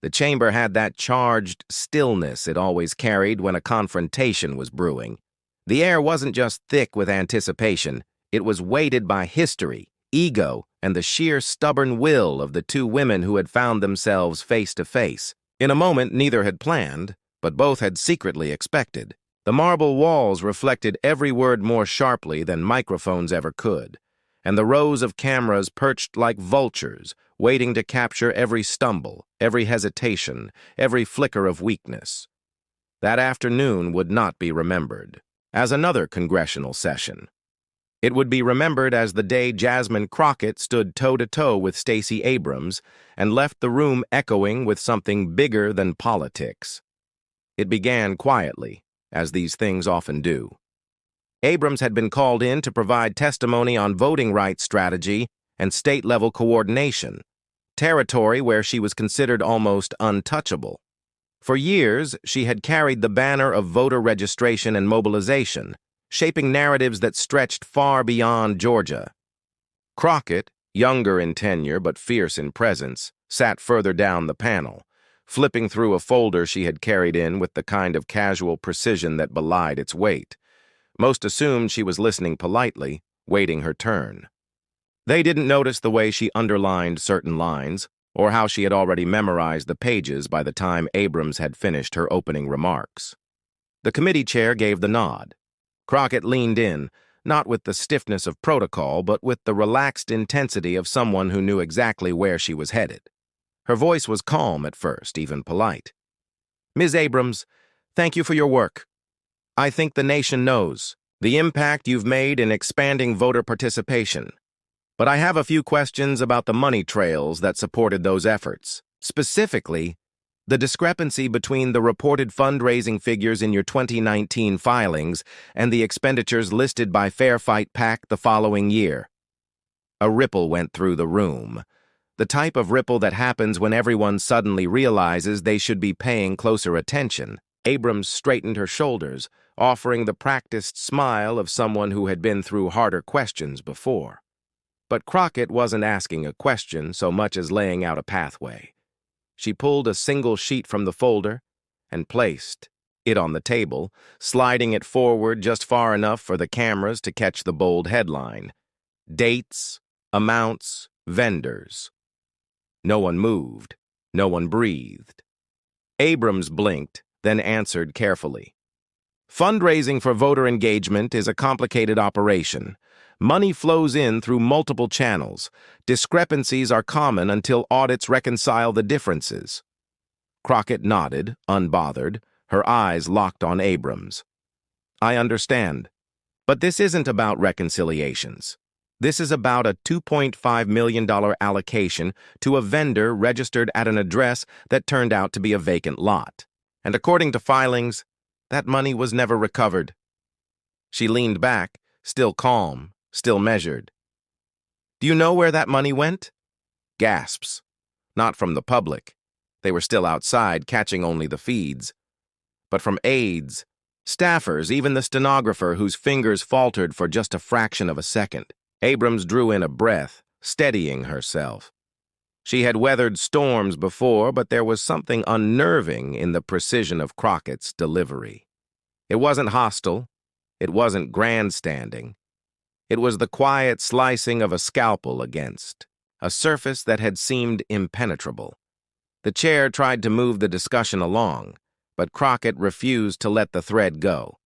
The chamber had that charged stillness it always carried when a confrontation was brewing. The air wasn't just thick with anticipation, it was weighted by history, ego, and the sheer stubborn will of the two women who had found themselves face to face. In a moment neither had planned, but both had secretly expected. The marble walls reflected every word more sharply than microphones ever could, and the rows of cameras perched like vultures, waiting to capture every stumble, every hesitation, every flicker of weakness. That afternoon would not be remembered as another congressional session. It would be remembered as the day Jasmine Crockett stood toe-to-toe with Stacey Abrams and left the room echoing with something bigger than politics. It began quietly, as these things often do. Abrams had been called in to provide testimony on voting rights strategy and state-level coordination, territory where she was considered almost untouchable. For years, she had carried the banner of voter registration and mobilization, shaping narratives that stretched far beyond Georgia. Crockett, younger in tenure but fierce in presence, sat further down the panel, flipping through a folder she had carried in with the kind of casual precision that belied its weight. Most assumed she was listening politely, waiting her turn. They didn't notice the way she underlined certain lines, or how she had already memorized the pages by the time Abrams had finished her opening remarks. The committee chair gave the nod. Crockett leaned in, not with the stiffness of protocol, but with the relaxed intensity of someone who knew exactly where she was headed. Her voice was calm at first, even polite. "Ms. Abrams, thank you for your work. I think the nation knows the impact you've made in expanding voter participation. But I have a few questions about the money trails that supported those efforts. Specifically, the discrepancy between the reported fundraising figures in your 2019 filings and the expenditures listed by Fair Fight PAC the following year." A ripple went through the room, the type of ripple that happens when everyone suddenly realizes they should be paying closer attention. Abrams straightened her shoulders, offering the practiced smile of someone who had been through harder questions before. But Crockett wasn't asking a question so much as laying out a pathway. She pulled a single sheet from the folder and placed it on the table, sliding it forward just far enough for the cameras to catch the bold headline: "Dates, amounts, vendors." No one moved. No one breathed. Abrams blinked, then answered carefully. "Fundraising for voter engagement is a complicated operation. Money flows in through multiple channels. Discrepancies are common until audits reconcile the differences." Crockett nodded, unbothered, her eyes locked on Abrams. "I understand. But this isn't about reconciliations. This is about a $2.5 million allocation to a vendor registered at an address that turned out to be a vacant lot. And according to filings, that money was never recovered." She leaned back, still calm, still measured. "Do you know where that money went?" Gasps. Not from the public. They were still outside, catching only the feeds. But from aides, staffers, even the stenographer whose fingers faltered for just a fraction of a second. Abrams drew in a breath, steadying herself. She had weathered storms before, but there was something unnerving in the precision of Crockett's delivery. It wasn't hostile. It wasn't grandstanding. It was the quiet slicing of a scalpel against a surface that had seemed impenetrable. The chair tried to move the discussion along, but Crockett refused to let the thread go.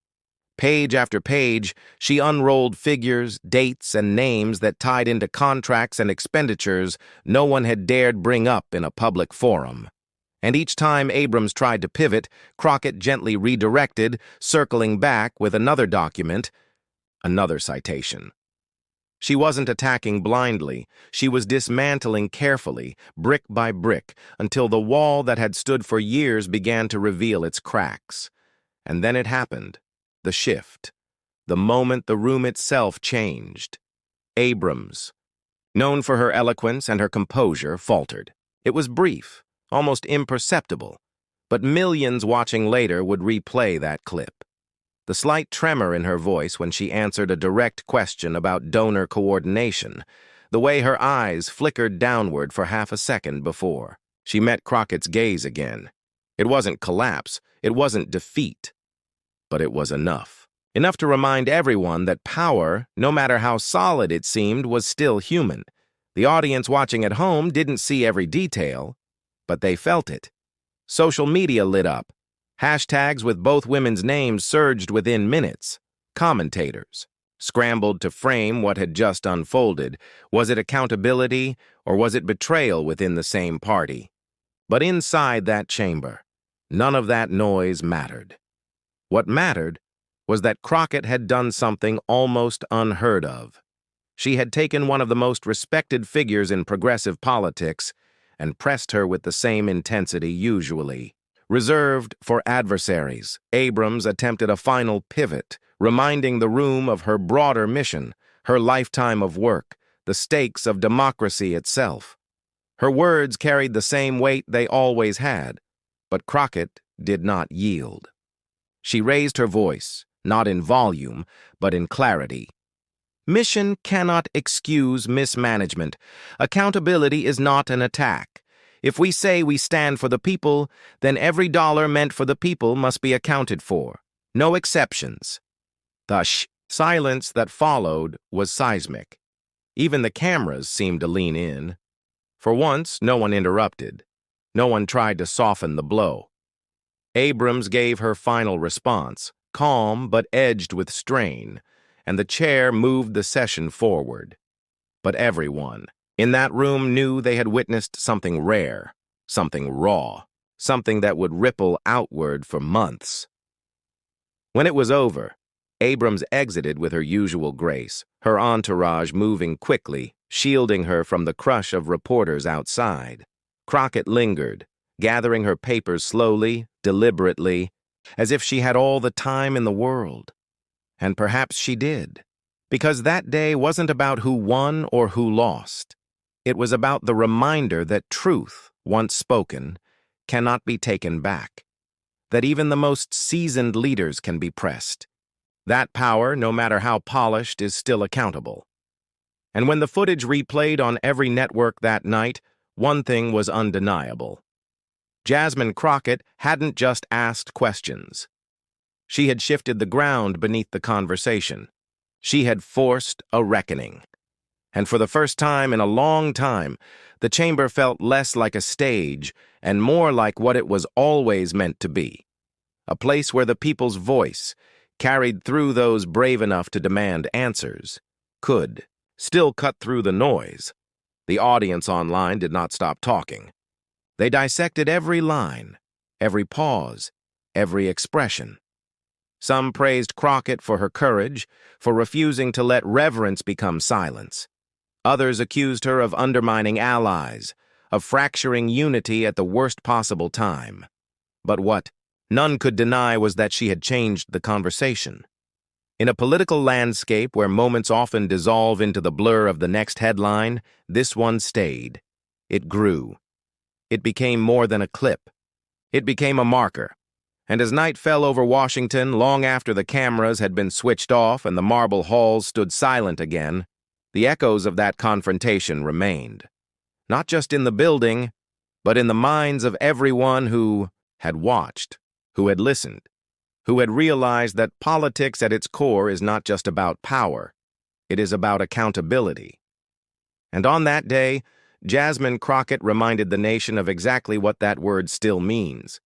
Page after page, she unrolled figures, dates, and names that tied into contracts and expenditures no one had dared bring up in a public forum. And each time Abrams tried to pivot, Crockett gently redirected, circling back with another document, another citation. She wasn't attacking blindly. She was dismantling carefully, brick by brick, until the wall that had stood for years began to reveal its cracks. And then it happened. The shift. The moment the room itself changed. Abrams, known for her eloquence and her composure, faltered. It was brief, almost imperceptible, but millions watching later would replay that clip. The slight tremor in her voice when she answered a direct question about donor coordination, the way her eyes flickered downward for half a second before. She met Crockett's gaze again. It wasn't collapse, it wasn't defeat, but it was enough. Enough to remind everyone that power, no matter how solid it seemed, was still human. The audience watching at home didn't see every detail, but they felt it. Social media lit up. Hashtags with both women's names surged within minutes. Commentators scrambled to frame what had just unfolded. Was it accountability, or was it betrayal within the same party? But inside that chamber, none of that noise mattered. What mattered was that Crockett had done something almost unheard of. She had taken one of the most respected figures in progressive politics and pressed her with the same intensity usually reserved for adversaries. Abrams attempted a final pivot, reminding the room of her broader mission, her lifetime of work, the stakes of democracy itself. Her words carried the same weight they always had, but Crockett did not yield. She raised her voice, not in volume, but in clarity. Mission cannot excuse mismanagement. Accountability is not an attack. If we say we stand for the people, then every dollar meant for the people must be accounted for. No exceptions. The silence that followed was seismic. Even the cameras seemed to lean in. For once, no one interrupted. No one tried to soften the blow. Abrams gave her final response, calm but edged with strain, and the chair moved the session forward. But everyone in that room knew they had witnessed something rare, something raw, something that would ripple outward for months. When it was over, Abrams exited with her usual grace, her entourage moving quickly, shielding her from the crush of reporters outside. Crockett lingered, gathering her papers slowly, deliberately, as if she had all the time in the world. And perhaps she did, because that day wasn't about who won or who lost. It was about the reminder that truth, once spoken, cannot be taken back, that even the most seasoned leaders can be pressed. That power, no matter how polished, is still accountable. And when the footage replayed on every network that night, one thing was undeniable. Jasmine Crockett hadn't just asked questions. She had shifted the ground beneath the conversation. She had forced a reckoning. And for the first time in a long time, the chamber felt less like a stage and more like what it was always meant to be. A place where the people's voice, carried through those brave enough to demand answers, could still cut through the noise. The audience online did not stop talking. They dissected every line, every pause, every expression. Some praised Crockett for her courage, for refusing to let reverence become silence. Others accused her of undermining allies, of fracturing unity at the worst possible time. But what none could deny was that she had changed the conversation. In a political landscape where moments often dissolve into the blur of the next headline, this one stayed. It grew. It became more than a clip. It became a marker. And as night fell over Washington, long after the cameras had been switched off and the marble halls stood silent again, the echoes of that confrontation remained. Not just in the building, but in the minds of everyone who had watched, who had listened, who had realized that politics at its core is not just about power, it is about accountability. And on that day, Jasmine Crockett reminded the nation of exactly what that word still means: